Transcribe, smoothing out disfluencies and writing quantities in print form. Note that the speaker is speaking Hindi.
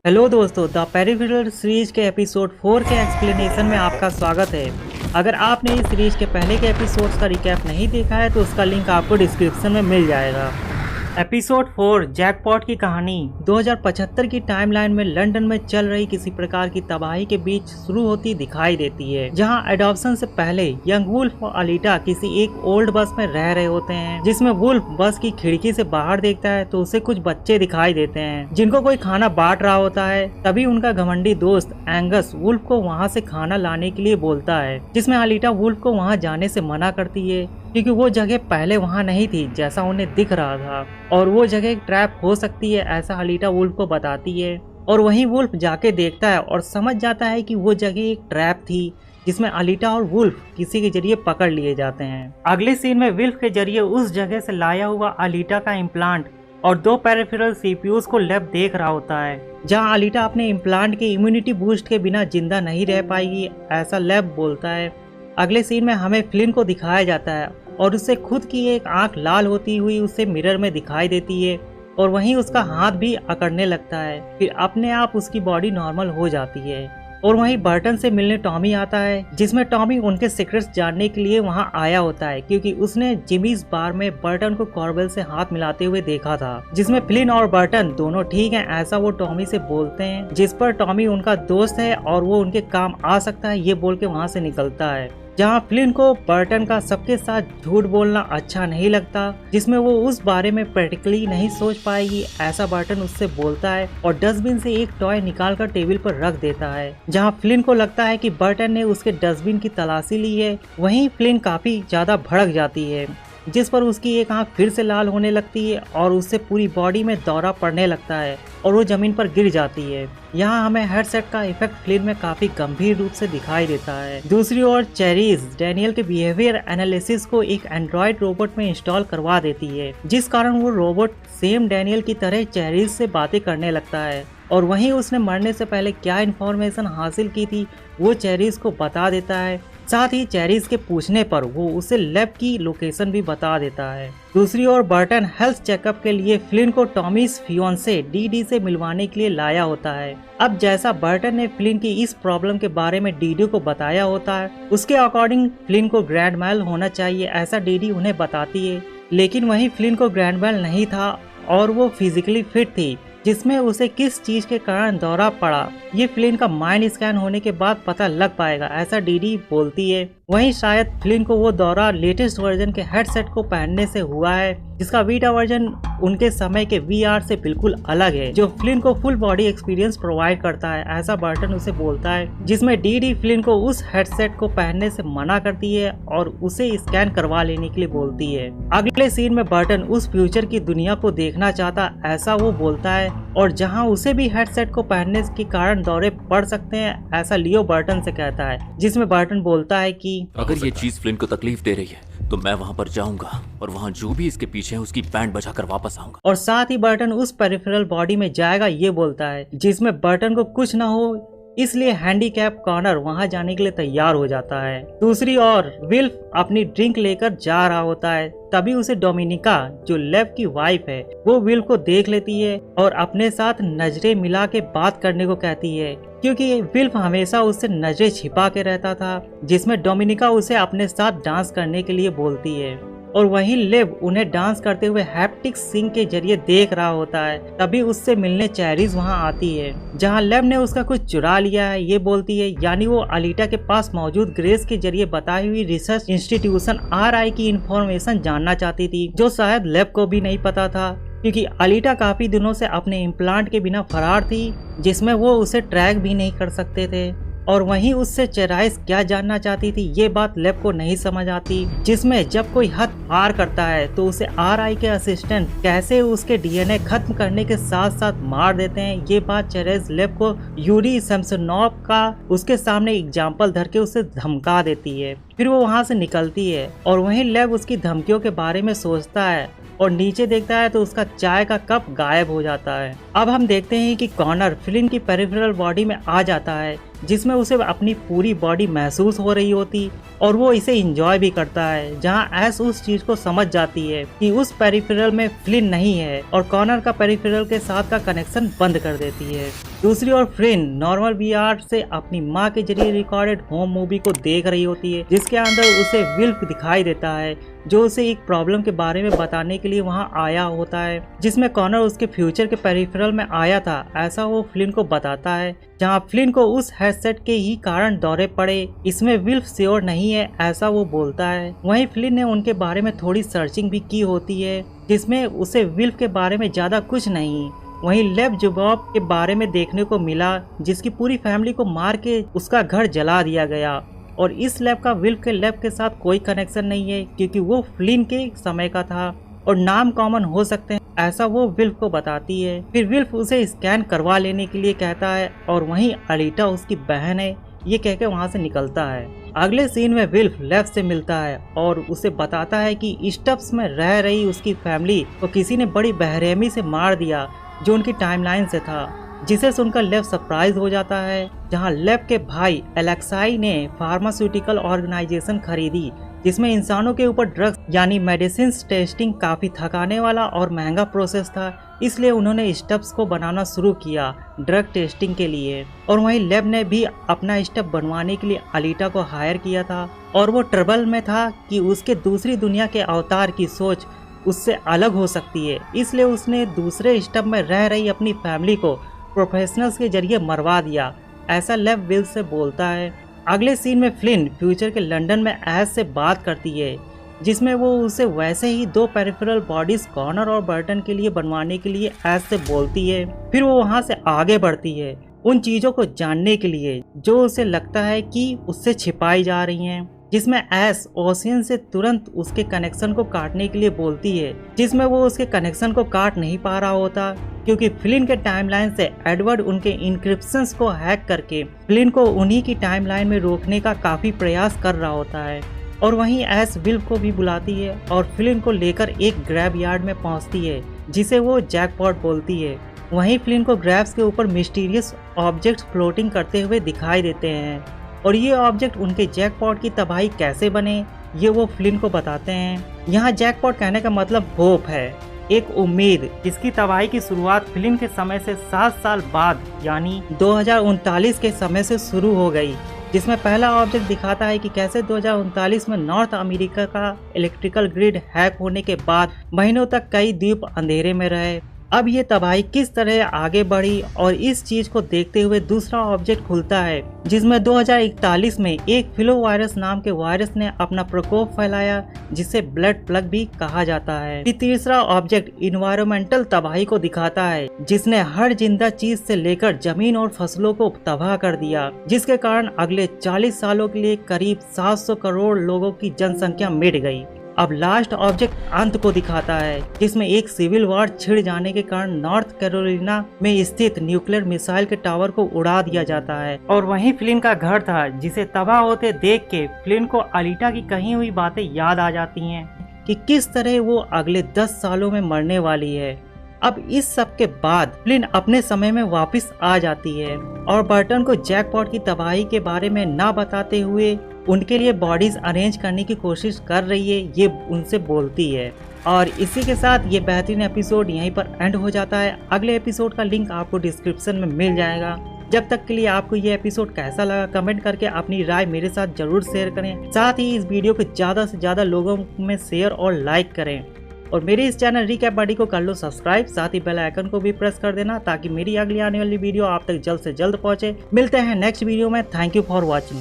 हेलो दोस्तों, द पेरिफेरल सीरीज के एपिसोड 4 के एक्सप्लेनेशन में आपका स्वागत है। अगर आपने इस सीरीज के पहले के एपिसोड्स का रिकैप नहीं देखा है तो उसका लिंक आपको डिस्क्रिप्शन में मिल जाएगा। एपिसोड 4 जैकपॉट की कहानी 2075 की टाइमलाइन में लंदन में चल रही किसी प्रकार की तबाही के बीच शुरू होती दिखाई देती है, जहां एडॉप्शन से पहले यंग वुल्फ और अलीटा किसी एक ओल्ड बस में रह रहे होते हैं, जिसमें वुल्फ बस की खिड़की से बाहर देखता है तो उसे कुछ बच्चे दिखाई देते हैं जिनको कोई खाना बांट रहा होता है। तभी उनका घमंडी दोस्त एंगस वुल्फ को वहाँ से खाना लाने के लिए बोलता है, जिसमें अलीटा वुल्फ को वहाँ जाने से मना करती है क्योंकि वो जगह पहले वहाँ नहीं थी जैसा उन्हें दिख रहा था, और वो जगह एक ट्रैप हो सकती है ऐसा अलीटा वुल्फ को बताती है। और वहीं वुल्फ जाके देखता है और समझ जाता है कि वो जगह एक ट्रैप थी जिसमें अलीटा और वुल्फ किसी के जरिए पकड़ लिए जाते हैं। अगले सीन में वुल्फ के जरिए उस जगह से लाया हुआ अलीटा का इम्प्लांट और 2 पेरिफेरल सीपीयूज को लैब देख रहा होता है, जहां अलीटा अपने इम्प्लांट के इम्यूनिटी बूस्ट के बिना जिंदा नहीं रह पाएगी ऐसा लैब बोलता है। अगले सीन में हमें फ्लिन को दिखाया जाता है और उससे खुद की एक आंख लाल होती हुई उसे मिरर में दिखाई देती है और वहीं उसका हाथ भी अकड़ने लगता है। फिर अपने आप उसकी बॉडी नॉर्मल हो जाती है। और वहीं बर्टन से मिलने टॉमी आता है, जिसमें टॉमी उनके सीक्रेट्स जानने के लिए वहां आया होता है क्योंकि उसने जिमीज बार में बर्टन को कॉर्बेल से हाथ मिलाते हुए देखा था, जिसमें फ्लिन और बर्टन दोनों ठीक हैं ऐसा वो टॉमी से बोलते हैं, जिस पर टॉमी उनका दोस्त है और वो उनके काम आ सकता है ये बोल के वहाँ से निकलता है। जहाँ फ्लिन को बर्टन का सबके साथ झूठ बोलना अच्छा नहीं लगता, जिसमें वो उस बारे में प्रैक्टिकली नहीं सोच पाएगी ऐसा बर्टन उससे बोलता है और डस्टबिन से एक टॉय निकाल कर टेबल पर रख देता है, जहाँ फ्लिन को लगता है कि बर्टन ने उसके डस्टबिन की तलाशी ली है। वहीं फ्लिन काफी ज्यादा भड़क जाती है, जिस पर उसकी एक आंख फिर से लाल होने लगती है और उससे पूरी बॉडी में दौरा पड़ने लगता है और वो जमीन पर गिर जाती है। यहाँ हमें हेडसेट का इफेक्ट फ्लिन में काफी गंभीर रूप से दिखाई देता है। दूसरी ओर चेरीज डैनियल के बिहेवियर एनालिसिस को एक एंड्रॉइड रोबोट में इंस्टॉल करवा देती है, जिस कारण वो रोबोट सेम डैनियल की तरह चेरीज से बातें करने लगता है और वहीं उसने मरने से पहले क्या इन्फॉर्मेशन हासिल की थी वो चेरीज को बता देता है। साथ ही चेरीज के पूछने पर वो उसे लैब की लोकेशन भी बता देता है। दूसरी ओर बर्टन हेल्थ चेकअप के लिए फ्लिन को टॉमीज फियोंसे डीडी से मिलवाने के लिए लाया होता है। अब जैसा बर्टन ने फ्लिन की इस प्रॉब्लम के बारे में डीडी को बताया होता है, उसके अकॉर्डिंग फ्लिन को ग्रैंड मैल होना चाहिए ऐसा डीडी उन्हें बताती है, लेकिन वहीं फ्लिन को ग्रैंड मैल नहीं था और वो फिजिकली फिट थी, जिसमें उसे किस चीज के कारण दौरा पड़ा ये फ्लिन का माइंड स्कैन होने के बाद पता लग पाएगा ऐसा डीडी बोलती है। वहीं शायद फ्लिन को वो दौरा लेटेस्ट वर्जन के हेडसेट को पहनने से हुआ है, जिसका बीटा वर्जन उनके समय के वीआर से बिल्कुल अलग है, जो फ्लिन को फुल बॉडी एक्सपीरियंस प्रोवाइड करता है ऐसा बर्टन उसे बोलता है, जिसमें डीडी फ्लिन को उस हेडसेट को पहनने से मना करती है और उसे स्कैन करवा लेने के लिए बोलती है। अगले सीन में बर्टन उस फ्यूचर की दुनिया को देखना चाहता ऐसा वो बोलता है और जहाँ उसे भी हेडसेट को पहनने के कारण दौरे पड़ सकते हैं ऐसा लियो बर्टन से कहता है, जिसमें बर्टन बोलता है कि अगर ये चीज फ्लिन को तकलीफ दे रही है तो मैं वहाँ पर जाऊंगा और वहाँ जो भी इसके पीछे है उसकी बैंड बजाकर वापस आऊंगा। और साथ ही बर्टन उस पेरिफेरल बॉडी में जाएगा ये बोलता है, जिसमें बर्टन को कुछ न हो इसलिए हैंडीकैप कॉर्नर वहां जाने के लिए तैयार हो जाता है। दूसरी ओर विल्फ अपनी ड्रिंक लेकर जा रहा होता है, तभी उसे डोमिनिका जो लैब की वाइफ है वो विल्फ को देख लेती है और अपने साथ नजरें मिला के बात करने को कहती है, क्योंकि विल्फ हमेशा उससे नजरें छिपा के रहता था, जिसमें डोमिनिका उसे अपने साथ डांस करने के लिए बोलती है। और वहीं लेब उन्हें डांस करते हुए हैप्टिक सिंह के जरिए देख रहा होता है, तभी उससे मिलने चेरीज वहां आती है, जहां लेब ने उसका कुछ चुरा लिया है ये बोलती है, यानी वो अलीटा के पास मौजूद ग्रेस के जरिए बताई हुई रिसर्च इंस्टीट्यूशन आरआई की इंफॉर्मेशन जानना चाहती थी, जो शायद लेब को भी नहीं पता था क्योंकि अलीटा काफी दिनों से अपने इम्प्लांट के बिना फरार थी, जिसमें वो उसे ट्रैक भी नहीं कर सकते थे। और वहीं उससे चेराइस क्या जानना चाहती थी ये बात लेब को नहीं समझ आती, जिसमें जब कोई हद पार करता है तो उसे आरआई के असिस्टेंट कैसे उसके डीएनए खत्म करने के साथ साथ मार देते हैं ये बात चेराइस लेब को यूरी सैमसोनॉव का उसके सामने एग्जाम्पल धर के उसे धमका देती है। फिर वो वहाँ से निकलती है और वहीं लेब उसकी धमकियों के बारे में सोचता है और नीचे देखता है तो उसका चाय का कप गायब हो जाता है। अब हम देखते हैं कि कॉर्नर फ्लिन की पेरिफेरल बॉडी में आ जाता है, जिसमें उसे अपनी पूरी बॉडी महसूस हो रही होती और वो इसे एंजॉय भी करता है, जहां एस उस चीज को समझ जाती है कि उस पेरिफेरल में फ्लिन नहीं है और कॉर्नर का पेरिफेरल के साथ का कनेक्शन बंद कर देती है। दूसरी ओर फ्लिन नॉर्मल वीआर से अपनी माँ के जरिए रिकॉर्डेड होम मूवी को देख रही होती है, जिसके अंदर उसे विल्फ दिखाई देता है जो उसे एक प्रॉब्लम के बारे में बताने के लिए वहां आया होता है, जिसमें कॉनर उसके फ्यूचर के पेरिफेरल में आया था, ऐसा वो फ्लिन को बताता है। जहां फ्लिन को उस हेडसेट के ही कारण दौरे पड़े, इसमें विल्फ श्योर नहीं है ऐसा वो बोलता है। वहीं फ्लिन ने उनके बारे में थोड़ी सर्चिंग भी की होती है, जिसमें उसे विल्फ के बारे में ज्यादा कुछ नहीं, वहीं लेब जुबॉब के बारे में देखने को मिला, जिसकी पूरी फैमिली को मार के उसका घर जला दिया गया। और इस लैब का विल्फ के लैब के साथ कोई कनेक्शन नहीं है, क्योंकि वो फ्लिन के समय का था और नाम कॉमन हो सकते हैं, ऐसा वो विल्फ को बताती है। फिर विल्फ उसे स्कैन करवा लेने के लिए कहता है और वहीं अलीटा उसकी बहन है ये कहकर वहां से निकलता है। अगले सीन में विल्फ लैब से मिलता है और उसे बताता है कि स्टब्स में रह रही उसकी फैमिली को किसी ने बड़ी बेरहमी से मार दिया जो उनकी टाइमलाइन से था, जिसे सुनकर लेब सरप्राइज हो जाता है। जहां लेब के भाई एलेक्साई ने फार्मास्यूटिकल ऑर्गेनाइजेशन खरीदी, जिसमें इंसानों के ऊपर ड्रग्स यानी मेडिसिन टेस्टिंग काफी थकाने वाला और महंगा प्रोसेस था, इसलिए उन्होंने स्टब्स को बनाना शुरू किया ड्रग टेस्टिंग के लिए। और वहीं लेब ने भी अपना स्टब बनवाने के लिए अलीटा को हायर किया था और वो ट्रबल में था कि उसके दूसरी दुनिया के अवतार की सोच उससे अलग हो सकती है, इसलिए उसने दूसरे स्टब में रह रही अपनी फैमिली को प्रोफेशनल्स के जरिए मरवा दिया, ऐसा लेब विल से बोलता है। अगले सीन में फ्लिन फ्यूचर के लंदन में ऐश से बात करती है, जिसमें वो उसे वैसे ही 2 पेरिफेरल बॉडीज कॉनर और बर्टन के लिए बनवाने के लिए ऐश से बोलती है। फिर वो वहाँ से आगे बढ़ती है उन चीजों को जानने के लिए जो उसे लगता है कि उससे छिपाई जा रही हैं, जिसमें ऐश ओशियन से तुरंत उसके कनेक्शन को काटने के लिए बोलती है, जिसमें वो उसके कनेक्शन को काट नहीं पा रहा होता, क्योंकि फ्लिन के टाइमलाइन से एडवर्ड उनके इंक्रिप्शंस को हैक करके फ्लिन को उन्हीं की टाइमलाइन में रोकने का काफी प्रयास कर रहा होता है। और वहीं ऐश विल्फ को भी बुलाती है और फ्लिन को लेकर एक ग्रैब यार्ड में पहुंचती है, जिसे वो जैकपॉट बोलती है। वहीं फ्लिन को ग्रैब्स के ऊपर मिस्टीरियस ऑब्जेक्ट्स फ्लोटिंग करते हुए दिखाई देते हैं और ये ऑब्जेक्ट उनके जैकपॉट की तबाही कैसे बने ये वो फ्लिन को बताते हैं। यहाँ जैकपॉट कहने का मतलब होप है, एक उम्मीद, जिसकी तबाही की शुरुआत फ्लिन के समय से 7 साल बाद यानी 2039 के समय से शुरू हो गई, जिसमें पहला ऑब्जेक्ट दिखाता है कि कैसे 2039 में नॉर्थ अमेरिका का इलेक्ट्रिकल ग्रिड हैक होने के बाद महीनों तक कई द्वीप अंधेरे में रहे। अब ये तबाही किस तरह आगे बढ़ी और इस चीज को देखते हुए दूसरा ऑब्जेक्ट खुलता है, जिसमें 2041 में एक फ्लो वायरस नाम के वायरस ने अपना प्रकोप फैलाया, जिसे ब्लड प्लग भी कहा जाता है। तीसरा ऑब्जेक्ट इन्वायरमेंटल तबाही को दिखाता है, जिसने हर जिंदा चीज से लेकर जमीन और फसलों को तबाह कर दिया, जिसके कारण अगले 40 सालों के लिए करीब 700 करोड़ लोगों की जनसंख्या मिट गई। अब लास्ट ऑब्जेक्ट अंत को दिखाता है, जिसमें एक सिविल वॉर छिड़ जाने के कारण नॉर्थ कैरोलिना में स्थित न्यूक्लियर मिसाइल के टावर को उड़ा दिया जाता है और वहीं फ्लिन का घर था, जिसे तबाह होते देख के फ्लिन को अलीटा की कही हुई बातें याद आ जाती हैं कि किस तरह वो अगले 10 सालों में मरने वाली है। अब इस सब के बाद फ्लिन अपने समय में वापस आ जाती है और बर्टन को जैकपॉट की तबाही के बारे में ना बताते हुए उनके लिए बॉडीज अरेंज करने की कोशिश कर रही है, ये उनसे बोलती है। और इसी के साथ ये बेहतरीन एपिसोड यहीं पर एंड हो जाता है। अगले एपिसोड का लिंक आपको डिस्क्रिप्शन में मिल जाएगा। जब तक के लिए आपको ये एपिसोड कैसा लगा कमेंट करके अपनी राय मेरे साथ जरूर शेयर करें। साथ ही इस वीडियो को ज़्यादा से ज़्यादा लोगों में शेयर और लाइक करें और मेरे इस चैनल रिकैप बडी को कर लो सब्सक्राइब, साथ ही बेल आइकन को भी प्रेस कर देना ताकि मेरी अगली आने वाली वीडियो आप तक जल्द से जल्द पहुंचे। मिलते हैं नेक्स्ट वीडियो में। Thank you for watching.